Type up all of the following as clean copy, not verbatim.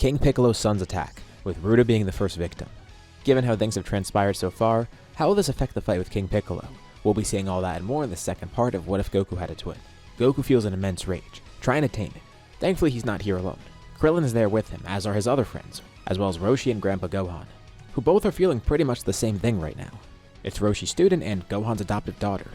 King Piccolo's son's attack, with Ruta being the first victim. Given how things have transpired so far, how will this affect the fight with King Piccolo? We'll be seeing all that and more in the second part of What If Goku Had a Twin. Goku feels an immense rage, trying to tame it. Thankfully he's not here alone. Krillin is there with him, as are his other friends, as well as Roshi and Grandpa Gohan, who both are feeling pretty much the same thing right now. It's Roshi's student and Gohan's adoptive daughter.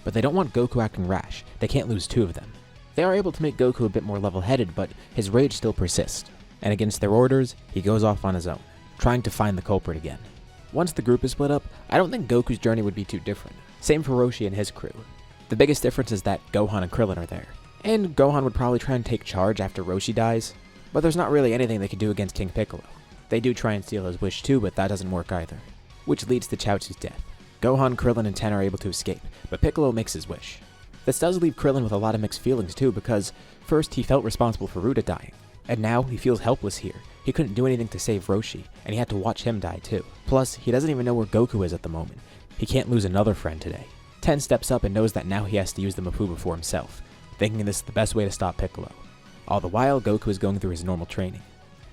But they don't want Goku acting rash, they can't lose two of them. They are able to make Goku a bit more level-headed, but his rage still persists, and against their orders, he goes off on his own, trying to find the culprit again. Once the group is split up, I don't think Goku's journey would be too different. Same for Roshi and his crew. The biggest difference is that Gohan and Krillin are there, and Gohan would probably try and take charge after Roshi dies, but there's not really anything they can do against King Piccolo. They do try and steal his wish too, but that doesn't work either, which leads to Chaozu's death. Gohan, Krillin, and Tien are able to escape, but Piccolo makes his wish. This does leave Krillin with a lot of mixed feelings too, because first he felt responsible for Ruta dying, and now he feels helpless here. He couldn't do anything to save Roshi, and he had to watch him die too. Plus, he doesn't even know where Goku is at the moment. He can't lose another friend today. Tien steps up and knows that now he has to use the Mafuba for himself, thinking this is the best way to stop Piccolo. All the while, Goku is going through his normal training.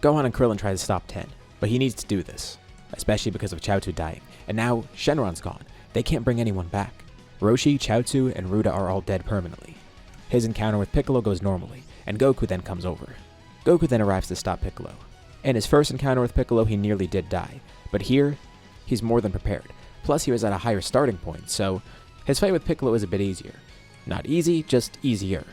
Gohan and Krillin try to stop Tien, but he needs to do this, especially because of Chaozu dying, and now Shenron's gone. They can't bring anyone back. Roshi, Chaozu, and Ruta are all dead permanently. His encounter with Piccolo goes normally, and Goku then comes over. Goku then arrives to stop Piccolo. In his first encounter with Piccolo, he nearly did die, but here, he's more than prepared. Plus, he was at a higher starting point, so his fight with Piccolo is a bit easier. Not easy, just easier.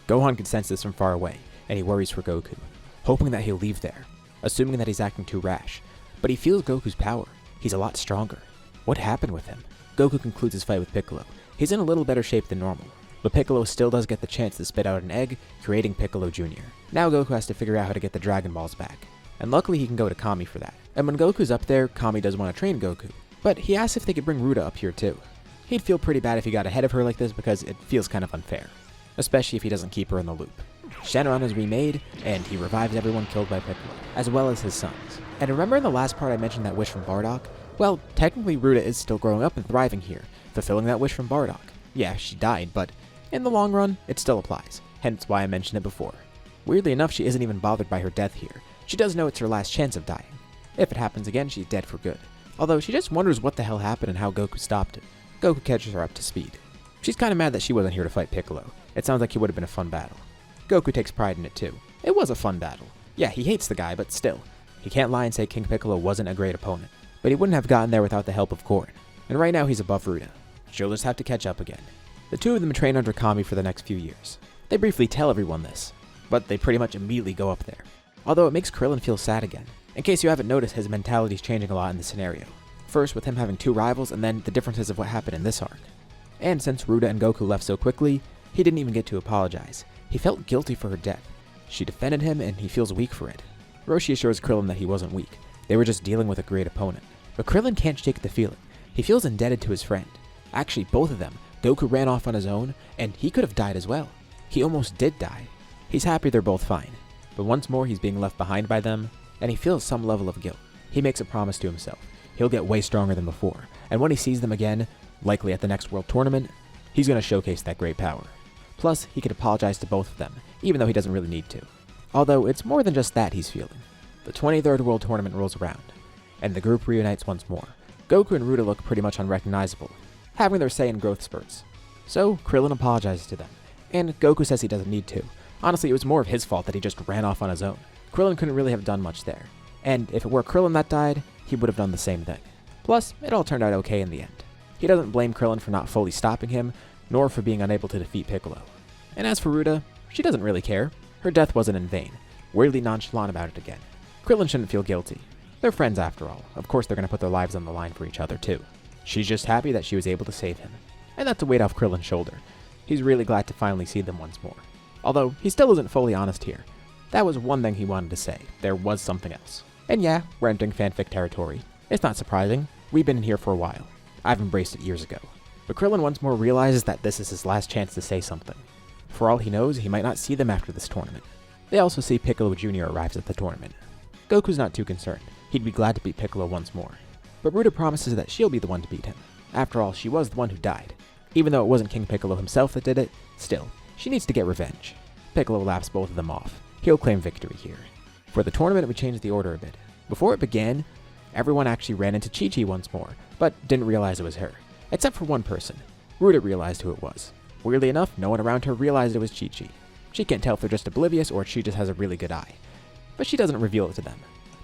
Gohan can sense this from far away, and he worries for Goku, hoping that he'll leave there, assuming that he's acting too rash. But he feels Goku's power. He's a lot stronger. What happened with him? Goku concludes his fight with Piccolo. He's in a little better shape than normal, but Piccolo still does get the chance to spit out an egg, creating Piccolo Jr. Now Goku has to figure out how to get the Dragon Balls back, and luckily he can go to Kami for that. And when Goku's up there, Kami does want to train Goku, but he asks if they could bring Ruta up here too. He'd feel pretty bad if he got ahead of her like this because it feels kind of unfair, especially if he doesn't keep her in the loop. Shenron is remade, and he revives everyone killed by Piccolo, as well as his sons. And remember in the last part I mentioned that wish from Bardock? Well, technically Ruta is still growing up and thriving here, fulfilling that wish from Bardock. Yeah, she died, but in the long run, it still applies, hence why I mentioned it before. Weirdly enough, she isn't even bothered by her death here. She does know it's her last chance of dying. If it happens again, she's dead for good. Although she just wonders what the hell happened and how Goku stopped it. Goku catches her up to speed. She's kinda mad that she wasn't here to fight Piccolo. It sounds like it would have been a fun battle. Goku takes pride in it too. It was a fun battle. Yeah, he hates the guy, but still. He can't lie and say King Piccolo wasn't a great opponent. But he wouldn't have gotten there without the help of Korn. And right now he's above Ruta. She'll just have to catch up again. The two of them train under Kami for the next few years. They briefly tell everyone this, but they pretty much immediately go up there. Although it makes Krillin feel sad again. In case you haven't noticed, his mentality's changing a lot in this scenario. First with him having two rivals, and then the differences of what happened in this arc. And since Ruta and Goku left so quickly, he didn't even get to apologize. He felt guilty for her death. She defended him, and he feels weak for it. Roshi assures Krillin that he wasn't weak. They were just dealing with a great opponent. But Krillin can't shake the feeling. He feels indebted to his friend. Actually, both of them. Goku ran off on his own, and he could have died as well. He almost did die. He's happy they're both fine. But once more, he's being left behind by them, and he feels some level of guilt. He makes a promise to himself. He'll get way stronger than before, and when he sees them again, likely at the next World Tournament, he's going to showcase that great power. Plus, he could apologize to both of them, even though he doesn't really need to. Although, it's more than just that he's feeling. The 23rd World Tournament rolls around, and the group reunites once more. Goku and Ruta look pretty much unrecognizable, having their Saiyan growth spurts. So, Krillin apologizes to them, and Goku says he doesn't need to. Honestly, it was more of his fault that he just ran off on his own. Krillin couldn't really have done much there, and if it were Krillin that died, he would have done the same thing. Plus, it all turned out okay in the end. He doesn't blame Krillin for not fully stopping him, nor for being unable to defeat Piccolo. And as for Ruta, she doesn't really care. Her death wasn't in vain, weirdly nonchalant about it again. Krillin shouldn't feel guilty. They're friends after all. Of course they're going to put their lives on the line for each other too. She's just happy that she was able to save him. And that's a weight off Krillin's shoulder. He's really glad to finally see them once more. Although, he still isn't fully honest here. That was one thing he wanted to say. There was something else. And yeah, we're entering fanfic territory. It's not surprising. We've been in here for a while. I've embraced it years ago. But Krillin once more realizes that this is his last chance to say something. For all he knows, he might not see them after this tournament. They also see Piccolo Jr. arrives at the tournament. Goku's not too concerned. He'd be glad to beat Piccolo once more. But Ruta promises that she'll be the one to beat him. After all, she was the one who died. Even though it wasn't King Piccolo himself that did it, still, she needs to get revenge. Piccolo laughs both of them off. He'll claim victory here. For the tournament, we changed the order a bit. Before it began, everyone actually ran into Chi-Chi once more, but didn't realize it was her. Except for one person. Ruta realized who it was. Weirdly enough, no one around her realized it was Chi-Chi. She can't tell if they're just oblivious or if she just has a really good eye. But she doesn't reveal it to them.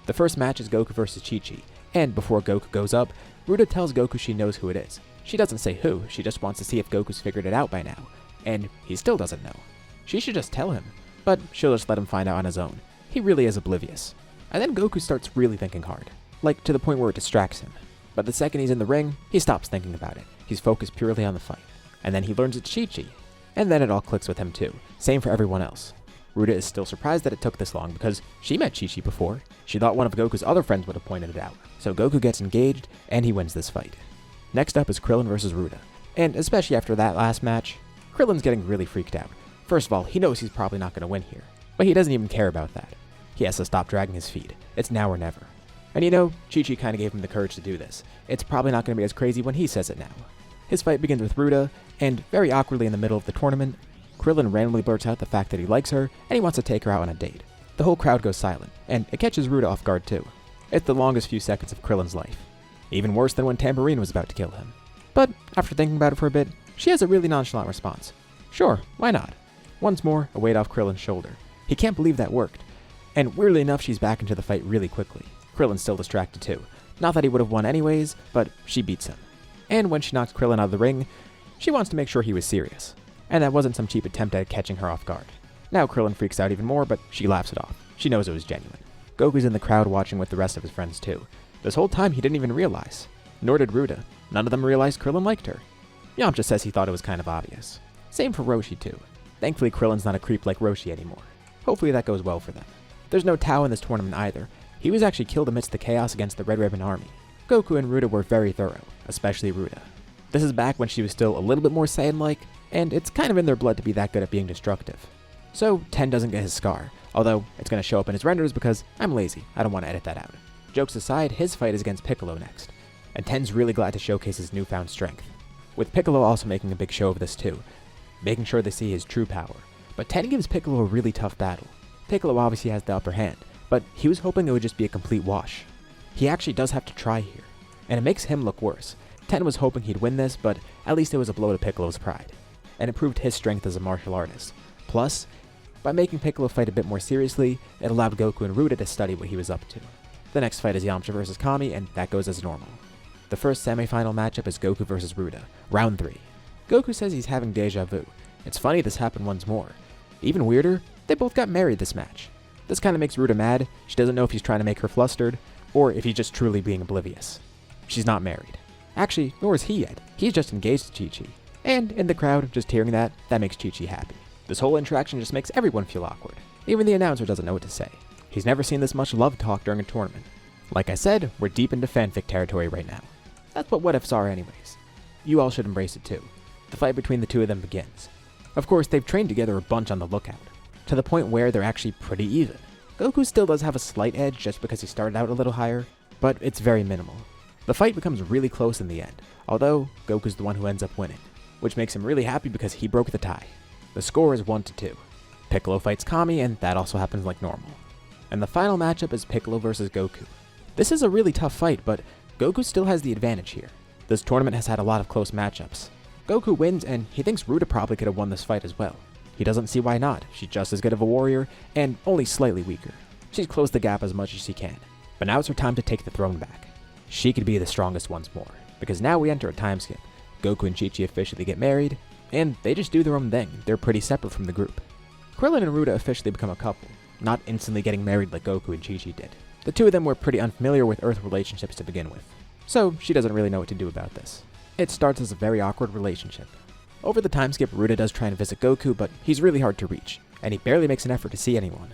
The first match is Goku versus Chi-Chi, and before Goku goes up, Ruta tells Goku she knows who it is. She doesn't say who, she just wants to see if Goku's figured it out by now, and he still doesn't know. She should just tell him, but she'll just let him find out on his own. He really is oblivious. And then Goku starts really thinking hard, like to the point where it distracts him. But the second he's in the ring, he stops thinking about it. He's focused purely on the fight. And then he learns it's Chi-Chi. And then it all clicks with him too. Same for everyone else. Ruta is still surprised that it took this long because she met Chi-Chi before. She thought one of Goku's other friends would have pointed it out. So Goku gets engaged, and he wins this fight. Next up is Krillin versus Ruta. And especially after that last match, Krillin's getting really freaked out. First of all, he knows he's probably not going to win here. But he doesn't even care about that. He has to stop dragging his feet. It's now or never. And you know, Chi-Chi kind of gave him the courage to do this. It's probably not going to be as crazy when he says it now. His fight begins with Ruta, and very awkwardly in the middle of the tournament, Krillin randomly blurts out the fact that he likes her, and he wants to take her out on a date. The whole crowd goes silent, and it catches Ruta off guard too. It's the longest few seconds of Krillin's life. Even worse than when Tambourine was about to kill him. But after thinking about it for a bit, she has a really nonchalant response. Sure, why not? Once more, a weight off Krillin's shoulder. He can't believe that worked. And weirdly enough, she's back into the fight really quickly. Krillin's still distracted too. Not that he would have won anyways, but she beats him. And when she knocks Krillin out of the ring, she wants to make sure he was serious. And that wasn't some cheap attempt at catching her off guard. Now Krillin freaks out even more, but she laughs it off. She knows it was genuine. Goku's in the crowd watching with the rest of his friends too. This whole time he didn't even realize. Nor did Ruta. None of them realized Krillin liked her. Yamcha says he thought it was kind of obvious. Same for Roshi too. Thankfully Krillin's not a creep like Roshi anymore. Hopefully that goes well for them. There's no Tao in this tournament either. He was actually killed amidst the chaos against the Red Ribbon Army. Goku and Ruta were very thorough, especially Ruta. This is back when she was still a little bit more Saiyan-like, and it's kind of in their blood to be that good at being destructive. So Tien doesn't get his scar, although it's going to show up in his renders because I'm lazy, I don't want to edit that out. Jokes aside, his fight is against Piccolo next, and Tien's really glad to showcase his newfound strength, with Piccolo also making a big show of this too, making sure they see his true power. But Tien gives Piccolo a really tough battle. Piccolo obviously has the upper hand, but he was hoping it would just be a complete wash. He actually does have to try here, and it makes him look worse. Tien was hoping he'd win this, but at least it was a blow to Piccolo's pride, and it proved his strength as a martial artist. Plus, by making Piccolo fight a bit more seriously, it allowed Goku and Ruta to study what he was up to. The next fight is Yamcha vs Kami, and that goes as normal. The first semi-final matchup is Goku vs Ruta, round 3. Goku says he's having deja vu. It's funny this happened once more. Even weirder, they both got married this match. This kind of makes Ruta mad. She doesn't know if he's trying to make her flustered, or if he's just truly being oblivious. She's not married. Actually, nor is he yet. He's just engaged to Chi-Chi. And in the crowd, just hearing that makes Chi-Chi happy. This whole interaction just makes everyone feel awkward. Even the announcer doesn't know what to say. He's never seen this much love talk during a tournament. Like I said, we're deep into fanfic territory right now. That's what ifs are anyways. You all should embrace it too. The fight between the two of them begins. Of course, they've trained together a bunch on the lookout, to the point where they're actually pretty even. Goku still does have a slight edge just because he started out a little higher, but it's very minimal. The fight becomes really close in the end, although Goku's the one who ends up winning, which makes him really happy because he broke the tie. The score is 1-2. Piccolo fights Kami, and that also happens like normal. And the final matchup is Piccolo versus Goku. This is a really tough fight, but Goku still has the advantage here. This tournament has had a lot of close matchups. Goku wins, and he thinks Ruta probably could have won this fight as well. He doesn't see why not. She's just as good of a warrior, and only slightly weaker. She's closed the gap as much as she can. But now it's her time to take the throne back. She could be the strongest once more, because now we enter a time skip. Goku and Chi-Chi officially get married, and they just do their own thing. They're pretty separate from the group. Krillin and Ruda officially become a couple, not instantly getting married like Goku and Chi-Chi did. The two of them were pretty unfamiliar with Earth relationships to begin with, so she doesn't really know what to do about this. It starts as a very awkward relationship. Over the time skip, Ruta does try and visit Goku, but he's really hard to reach, and he barely makes an effort to see anyone.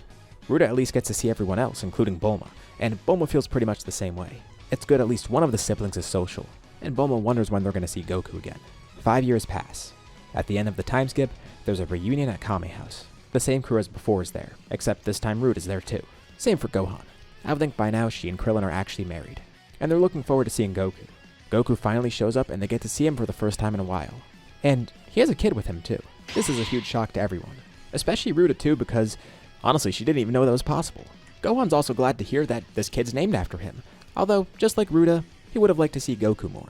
Ruta at least gets to see everyone else, including Bulma, and Bulma feels pretty much the same way. It's good at least one of the siblings is social, and Bulma wonders when they're going to see Goku again. 5 years pass. At the end of the time skip, there's a reunion at Kame House. The same crew as before is there, except this time Ruta is there too. Same for Gohan. I would think by now she and Krillin are actually married, and they're looking forward to seeing Goku. Goku finally shows up and they get to see him for the first time in a while. And he has a kid with him too. This is a huge shock to everyone, especially Ruta too, because honestly she didn't even know that was possible. Gohan's also glad to hear that this kid's named after him, although, just like Ruta, he would have liked to see Goku more.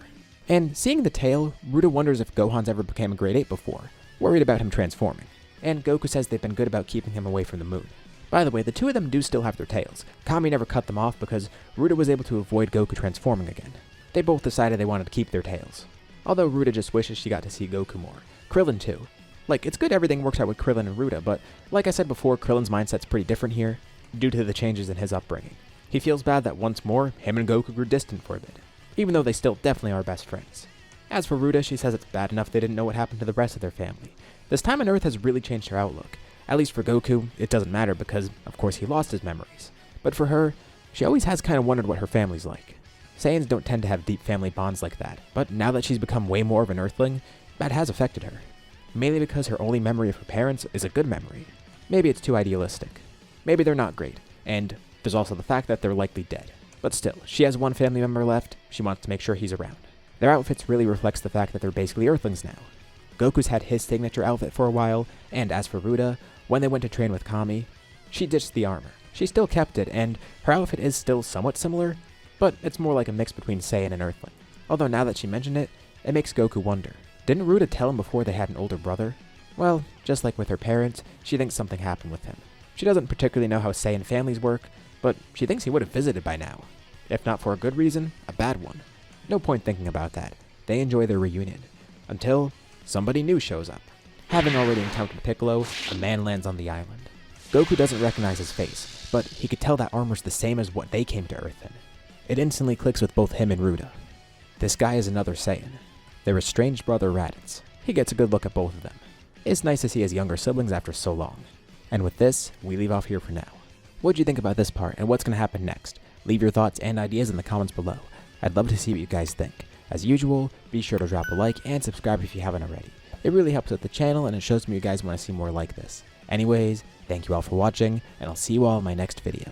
And seeing the tail, Ruta wonders if Gohan's ever became a grade 8 before, worried about him transforming, and Goku says they've been good about keeping him away from the moon. By the way, the two of them do still have their tails. Kami never cut them off because Ruta was able to avoid Goku transforming again. They both decided they wanted to keep their tails. Although Ruta just wishes she got to see Goku more. Krillin too. Like, it's good everything works out with Krillin and Ruta, but like I said before, Krillin's mindset's pretty different here, due to the changes in his upbringing. He feels bad that once more, him and Goku grew distant for a bit, even though they still definitely are best friends. As for Ruta, she says it's bad enough they didn't know what happened to the rest of their family. This time on Earth has really changed her outlook. At least for Goku, it doesn't matter because, of course, he lost his memories. But for her, she always has kind of wondered what her family's like. Saiyans don't tend to have deep family bonds like that, but now that she's become way more of an Earthling, that has affected her. Mainly because her only memory of her parents is a good memory. Maybe it's too idealistic. Maybe they're not great, and there's also the fact that they're likely dead. But still, she has one family member left, she wants to make sure he's around. Their outfits really reflects the fact that they're basically Earthlings now. Goku's had his signature outfit for a while, and as for Ruta, when they went to train with Kami, she ditched the armor. She still kept it, and her outfit is still somewhat similar, but it's more like a mix between Saiyan and Earthling. Although now that she mentioned it, it makes Goku wonder. Didn't Ruta tell him before they had an older brother? Well, just like with her parents, she thinks something happened with him. She doesn't particularly know how Saiyan families work, but she thinks he would have visited by now. If not for a good reason, a bad one. No point thinking about that. They enjoy their reunion. Until somebody new shows up. Having already encountered Piccolo, a man lands on the island. Goku doesn't recognize his face, but he could tell that armor's the same as what they came to Earth in. It instantly clicks with both him and Ruta. This guy is another Saiyan. Their estranged brother Raditz. He gets a good look at both of them. It's nice to see his younger siblings after so long. And with this, we leave off here for now. What'd you think about this part and what's going to happen next? Leave your thoughts and ideas in the comments below. I'd love to see what you guys think. As usual, be sure to drop a like and subscribe if you haven't already. It really helps with the channel and it shows me you guys want to see more like this. Anyways, thank you all for watching, and I'll see you all in my next video.